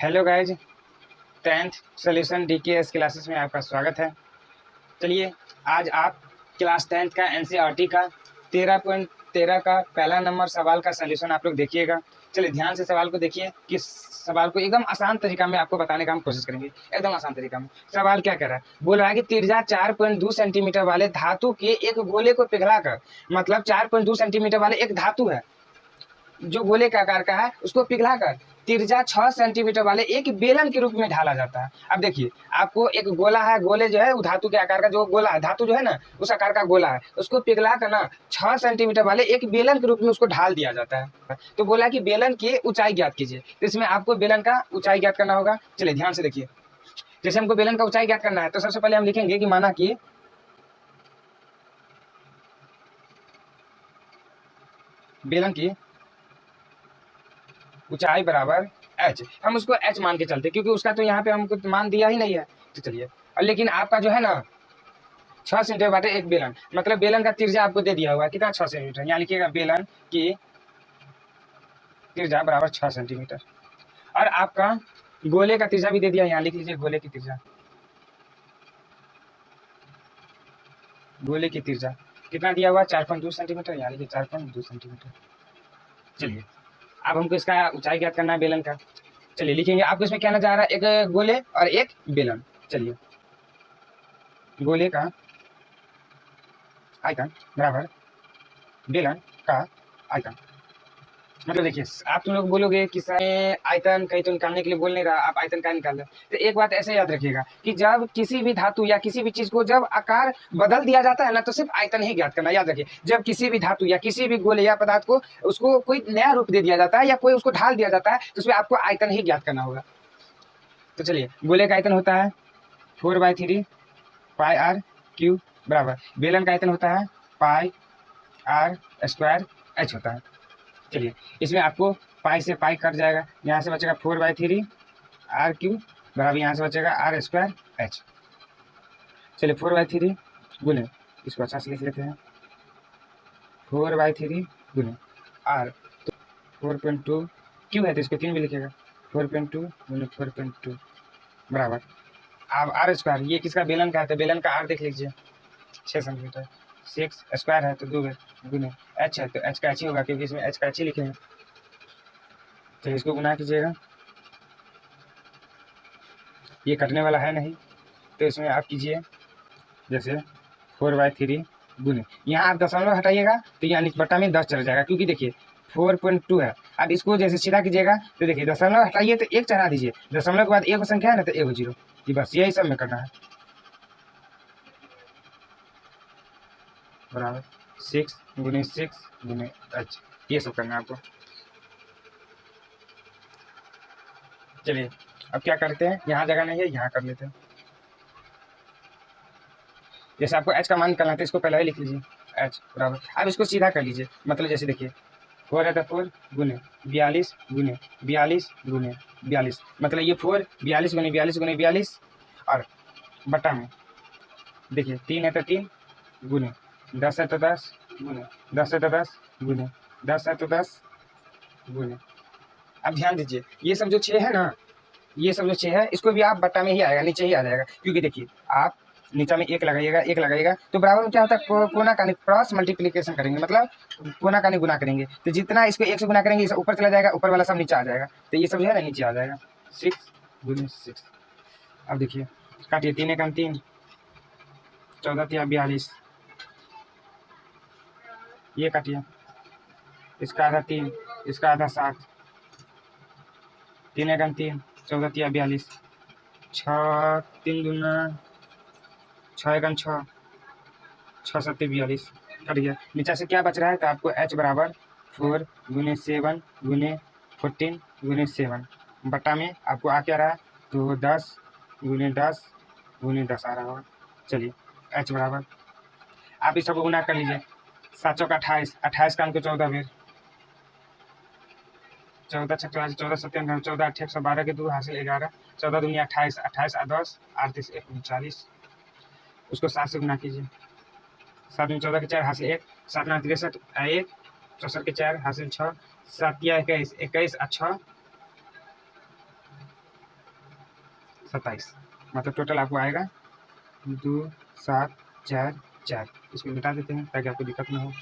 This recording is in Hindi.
Hello guys, 10th solution DKS classes में आपका स्वागत है। चलिए, आज आप क्लास 10th का एनसीईआरटी का 13.13 का पहला नंबर सवाल का सोल्यूशन आप लोग देखिएगा। चलिए ध्यान से सवाल को देखिए कि सवाल को एकदम आसान तरीका में आपको बताने का हम कोशिश करेंगे। एकदम आसान तरीका में सवाल क्या कर रहा है, बोल रहा है कि त्रिज्या 4.2 सेंटीमीटर वाले धातु के एक गोले को पिघलाकर, मतलब 4.2 सेंटीमीटर वाले एक धातु है जो गोले के आकार का है, उसको पिघलाकर त्रिज्या 6 सेंटीमीटर वाले एक बेलन के रूप में ढाला जाता है। अब देखिए, आपको एक गोला है, गोले जो है वो धातु के आकार का जो गोला है, धातु जो है ना उस आकार का गोला है, उसको पिघला कर ना 6 सेंटीमीटर वाले एक बेलन के रूप में उसको ढाल दिया जाता है। तो बोला कि बेलन की ऊंचाई ज्ञात कीजिए, तो इसमें आपको बेलन का ऊंचाई ज्ञात करना होगा। चलिए ध्यान से देखिए, जैसे हमको बेलन का ऊंचाई ज्ञात करना है तो सबसे पहले हम लिखेंगे कि माना कि बेलन की ऊंचाई बराबर h। हम उसको h मान के चलते क्योंकि उसका तो यहाँ पे हमको मान दिया ही नहीं है। तो चलिए, और लेकिन आपका जो है ना 6 सेंटीमीटर बाटे एक बेलन, मतलब बेलन का त्रिज्या आपको दे दिया हुआ है कितना, 6 सेंटीमीटर। यहाँ लिखिएगा बेलन की त्रिज्या बराबर 6 सेंटीमीटर। और आपका गोले का त्रिज्या भी दे दिया, यहाँ लिख लीजिए गोले की त्रिज्या। गोले की त्रिज्या कितना दिया हुआ, 4.2 सेंटीमीटर। यहाँ लिखिए 4.2 सेंटीमीटर। चलिए, अब हमको इसका ऊंचाई ज्ञात करना है बेलन का। चलिए लिखेंगे, आपको इसमें क्या नजर आ रहा है, एक गोले और एक बेलन। चलिए, गोले का आयतन बराबर बेलन का आयतन। मतलब देखिए, आप तुम लोग बोलोगे कि सर आयतन कहीं तो निकालने के लिए बोल नहीं रहा, आप आयतन का निकाल रहे हैं। तो एक बात ऐसे याद रखिएगा कि जब किसी भी धातु या किसी भी चीज को जब आकार बदल दिया जाता है ना, तो सिर्फ आयतन ही ज्ञात करना। याद रखिए, जब किसी भी धातु या किसी भी गोले या पदार्थ को उसको कोई नया रूप दे दिया जाता है या कोई उसको ढाल दिया जाता है, तो उसमें आपको आयतन ही ज्ञात करना होगा। तो चलिए, गोले का आयतन होता है 4/3 पाई आर क्यू बराबर बेलन का आयतन होता है पाई आर स्क्वायर एच होता है। चलिए, इसमें आपको पाई से पाई कट जाएगा, यहाँ से बचेगा 4/3 आर क्यू बराबर यहाँ से बचेगा आर स्क्वायर एच। चलिए 4/3 गुने, इसको अच्छा से लिख लेते हैं, 4/3 गुने आर, तो 4.2 क्यू है तो इसको 3 भी लिखेगा, 4.2 गुने 4.2 बराबर। अब आर स्क्वायर ये किसका, बेलन का है, तो बेलन का आर देख लीजिए 6 सेंटीमीटर। 6 स्क्वायर है तो 2 गुने एच है तो एच का एच ही होगा क्योंकि इसमें एच का एच ही लिखे हैं। तो इसको गुना कीजिएगा, ये कटने वाला है नहीं तो इसमें आप कीजिए जैसे 4/3 गुने, यहाँ आप दशमलव हटाइएगा तो यहाँ बट्टा में 10 चला जाएगा क्योंकि देखिए 4.2 है। अब इसको जैसे सीधा कीजिएगा तो देखिए दशमलव हटाइए तो 1 चढ़ा दीजिए, दशमलव के बाद एक संख्या है ना तो 1 0, ये बस यही सब में करना है बराबर 6 गुने 6 गुने एच, ये सब करना है आपको। चलिए, अब क्या करते हैं, यहाँ जगह नहीं है यहाँ कर लेते हैं। जैसे आपको एच का मान निकालना है इसको पहले ही लिख लीजिए एच बराबर, अब इसको सीधा कर लीजिए, मतलब जैसे देखिए 4 है तो 4 गुने 42 गुने 42 गुने 42, मतलब ये 4 42 गुने 42 गुने 42 और बटा में देखिए 3 है तो 3 गुने 10 है तो 10 गुने 10 है तो 10 गुने 10 है तो 10 गुने। अब ध्यान दीजिए, ये सब जो 6 है ना, ये सब जो 6 है इसको भी आप बट्टा में ही आएगा, नीचे ही आ जाएगा क्योंकि देखिए आप नीचे में एक लगाइएगा, एक लगाइएगा तो बराबर में क्या होता है, कोना कानी क्रॉस मल्टीप्लिकेशन करेंगे, मतलब कोना कानी गुना करेंगे, तो जितना इसको 1 से गुना करेंगे ये ऊपर चला जाएगा, ऊपर वाला सब नीचे आ जाएगा, तो ये सब जो है ना नीचे आ जाएगा 6 गुने 6। अब देखिए काटिए, 3 एकम 3, 14 तिया 42, ये काटिए, इसका आधा 3, इसका आधा 7, 3 एकम 3, 14 तिया 42, 6 3 दूना 6 एकम 6, 6 7 42 कट गया। नीचे से क्या बच रहा है, तो आपको h बराबर 4 गुने 7 गुने 14 गुने 7 बट्टा में आपको आ क्या रहा है, तो 10 गुने 10 गुने 10 आ रहा होगा। चलिए h बराबर, आप इस सबको गुना कर लीजिए, 7 चौका 28, 28 का हमको 14 फिर 14 छक 14 सत्तर 14 8 112 के 2 हासिल 11, 14 दूनी 28, 28 और 10 38 1 39, उसको 7 से गुना कीजिए, 7 में 14 के 4 हासिल 1, 7 में 63 1, 64 के 4 हासिल 6, 7 या 21, 21 और 6 27, मतलब टोटल आपको आएगा 2 7 4 4। इसको मिटा देते हैं ताकि आपको दिक्कत ना हो।